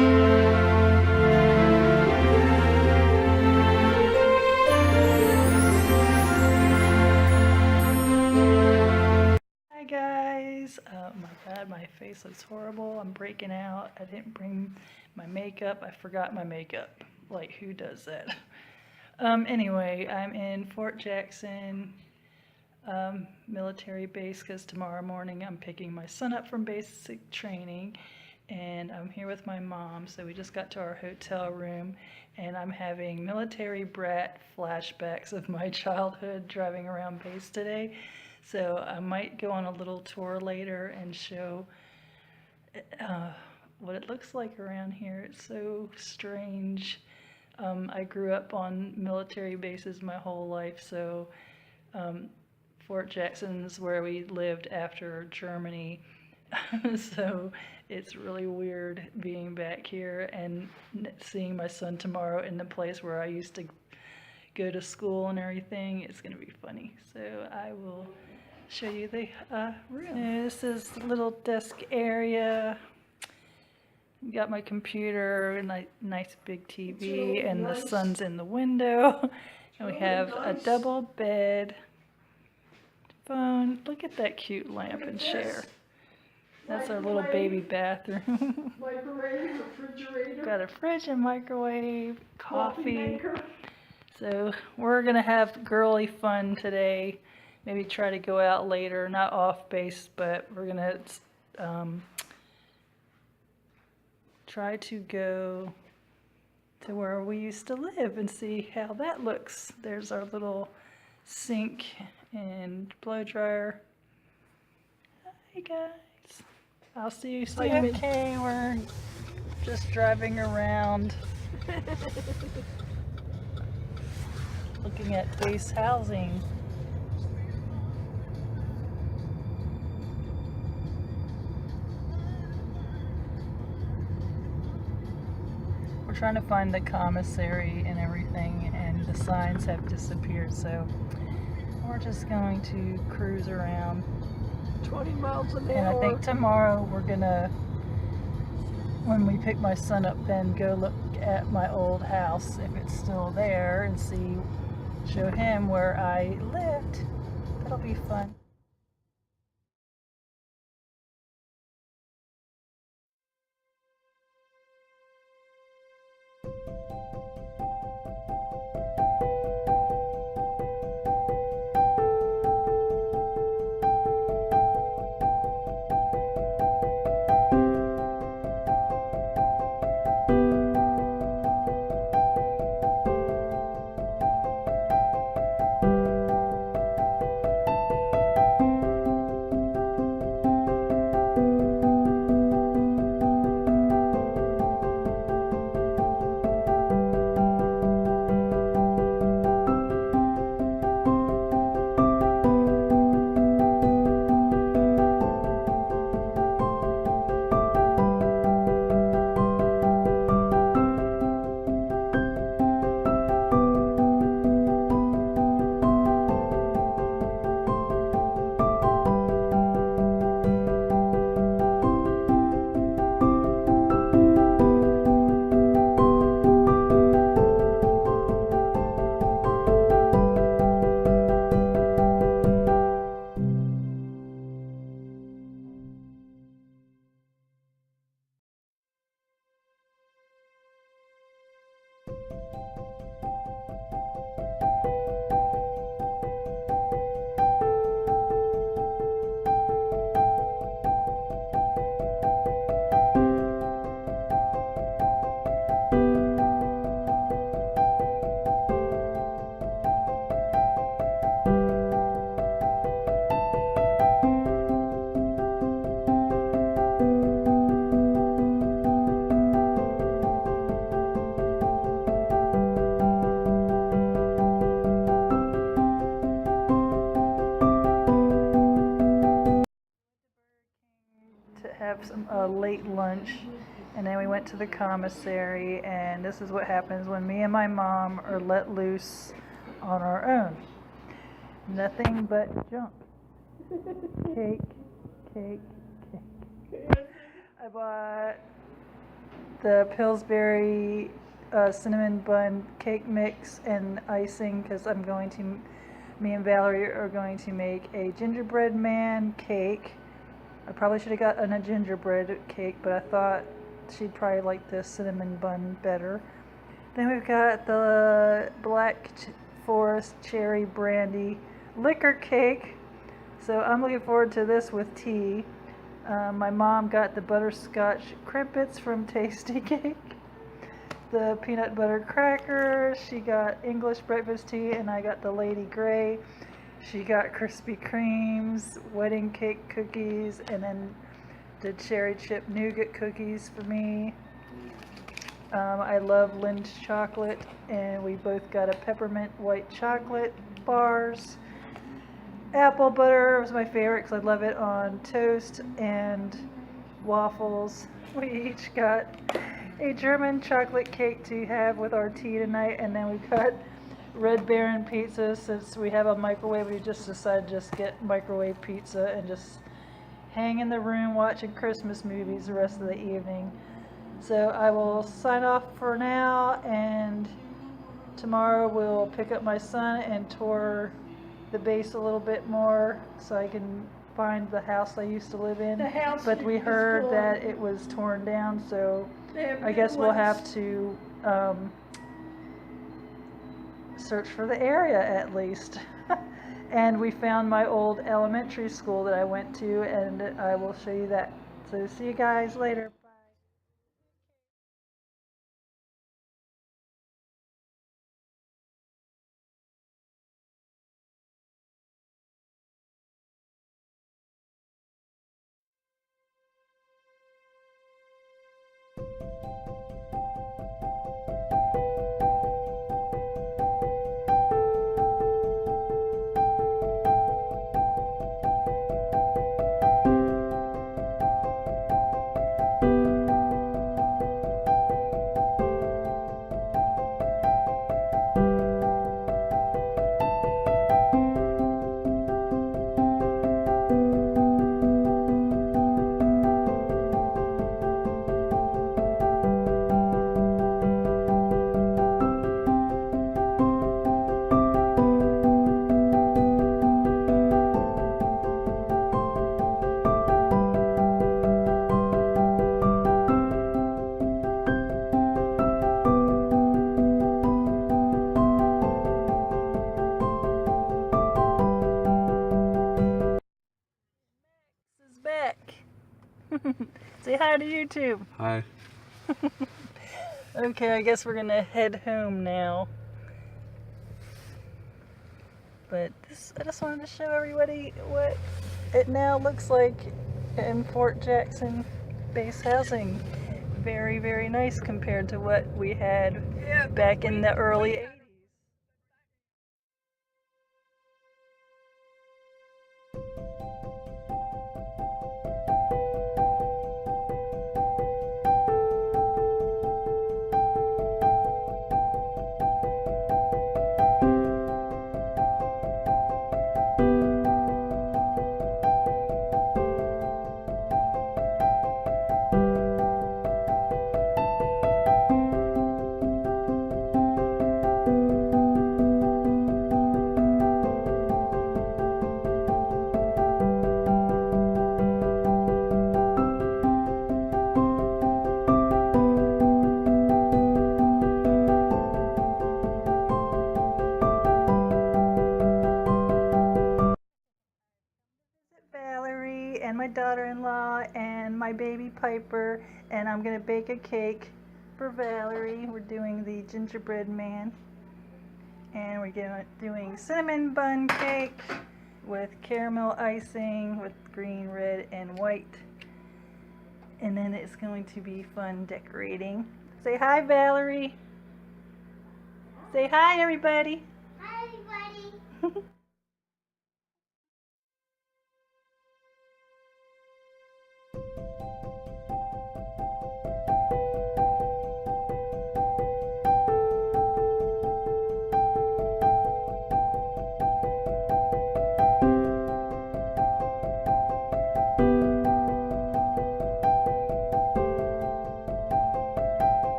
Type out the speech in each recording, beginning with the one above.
Hi guys, oh my god, my face looks horrible. I'm breaking out. I didn't bring my makeup. I forgot my makeup. Like, who does that? Anyway, I'm in Fort Jackson military base because tomorrow morning I'm picking my son up from basic training, and I'm here with my mom. So we just got to our hotel room and I'm having military brat flashbacks of my childhood driving around base today. So I might go on a little tour later and show what it looks like around here. It's so strange. I grew up on military bases my whole life, so Fort Jackson's where we lived after Germany. So it's really weird being back here and seeing my son tomorrow in the place where I used to go to school and everything. It's going to be funny. So I will show you the room. This is the little desk area. Got my computer and a nice big TV, really and nice. The sun's in the window. And we have a double bed, phone. Look at that cute lamp and chair. That's our little baby bathroom. Microwave, refrigerator. Got a fridge and microwave, coffee. So we're gonna have girly fun today. Maybe try to go out later, not off base, but we're gonna try to go to where we used to live and see how that looks. There's our little sink and blow dryer. Hi guys. I'll see you soon. Okay, we're just driving around looking at base housing. We're trying to find the commissary and everything, and the signs have disappeared, so we're just going to cruise around. 20 miles an hour. And I think tomorrow we're gonna, when we pick my son up, then go look at my old house, if it's still there, and show him where I lived. That'll be fun. Have some late lunch, and then we went to the commissary, and this is what happens when me and my mom are let loose on our own. Nothing but junk. Cake, cake, cake. I bought the Pillsbury cinnamon bun cake mix and icing because me and Valerie are going to make a gingerbread man cake. I probably should have gotten a gingerbread cake, but I thought she'd probably like the cinnamon bun better. Then we've got the Black Forest cherry brandy liquor cake. So I'm looking forward to this with tea. My mom got the butterscotch crimpets from Tasty Cake, the peanut butter crackers, she got English breakfast tea, and I got the Lady Grey. She got Krispy Kremes, wedding cake cookies, and then the cherry chip nougat cookies for me. I love Lind's chocolate, and we both got a peppermint white chocolate bars. Apple butter was my favorite because I love it on toast and waffles. We each got a German chocolate cake to have with our tea tonight, and then we got Red Baron pizza. Since we have a microwave, we just decided to just get microwave pizza and just hang in the room watching Christmas movies the rest of the evening. So I will sign off for now, and tomorrow we'll pick up my son and tour the base a little bit more so I can find the house I used to live in. The house But we is heard gone. that it was torn down, so There I guess we'll was- have to search for the area at least. And we found my old elementary school that I went to, and I will show you that. So see you guys later. Is back. Say hi to YouTube. Hi. Okay, I guess we're gonna head home now. But I just wanted to show everybody what it now looks like in Fort Jackson base housing. Very, very nice compared to what we had Yeah, back in the early 80s. Valerie and my daughter-in-law and my baby Piper, and I'm gonna bake a cake for Valerie. We're doing the gingerbread man, and we're doing cinnamon bun cake with caramel icing with green, red, and white. And then it's going to be fun decorating. Say hi, Valerie. Say hi, everybody. Hi, everybody.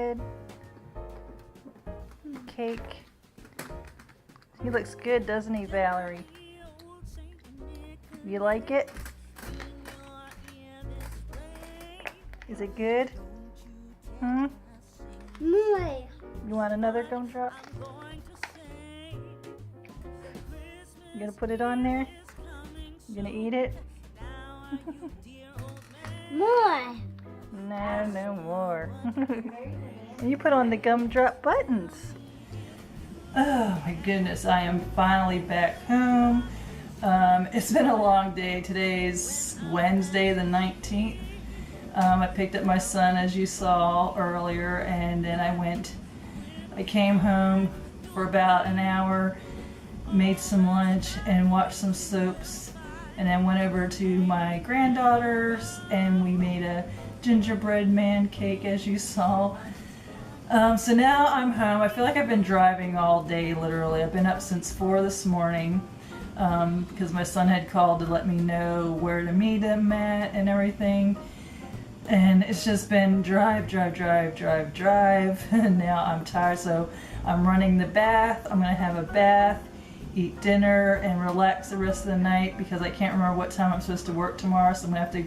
good. Cake. He looks good, doesn't he, Valerie? You like it? Is it good? Hmm? More. You want another gumdrop? You gonna put it on there? You gonna eat it? More. No, no more. And you put on the gumdrop buttons. Oh my goodness, I am finally back home. It's been a long day. Today's Wednesday the 19th. I picked up my son, as you saw earlier, and then I came home for about an hour, made some lunch and watched some soaps, and then went over to my granddaughter's and we made a gingerbread man cake, as you saw. So now I'm home. I feel like I've been driving all day, literally. I've been up since 4 this morning because my son had called to let me know where to meet him at and everything. And it's just been drive. And now I'm tired, so I'm running the bath. I'm gonna have a bath, eat dinner, and relax the rest of the night because I can't remember what time I'm supposed to work tomorrow, so I'm gonna have to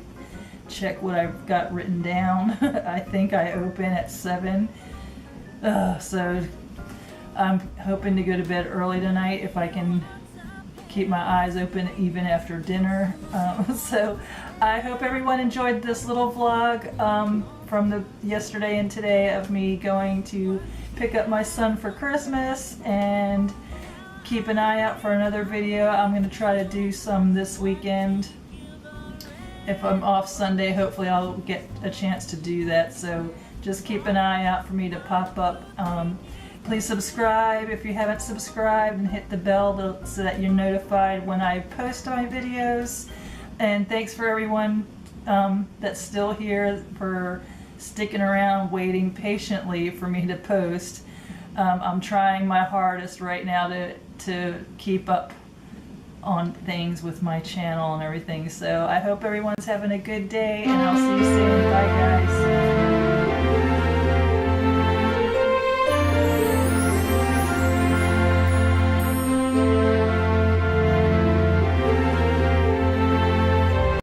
check what I've got written down. I think I open at 7. So I'm hoping to go to bed early tonight if I can keep my eyes open even after dinner. So I hope everyone enjoyed this little vlog from the yesterday and today of me going to pick up my son for Christmas, and keep an eye out for another video. I'm going to try to do some this weekend. If I'm off Sunday, hopefully I'll get a chance to do that, so just keep an eye out for me to pop up. Please subscribe if you haven't subscribed, and hit the bell so that you're notified when I post my videos. And thanks for everyone that's still here, for sticking around waiting patiently for me to post. I'm trying my hardest right now to keep up on things with my channel and everything. So I hope everyone's having a good day, and I'll see you soon. Bye guys.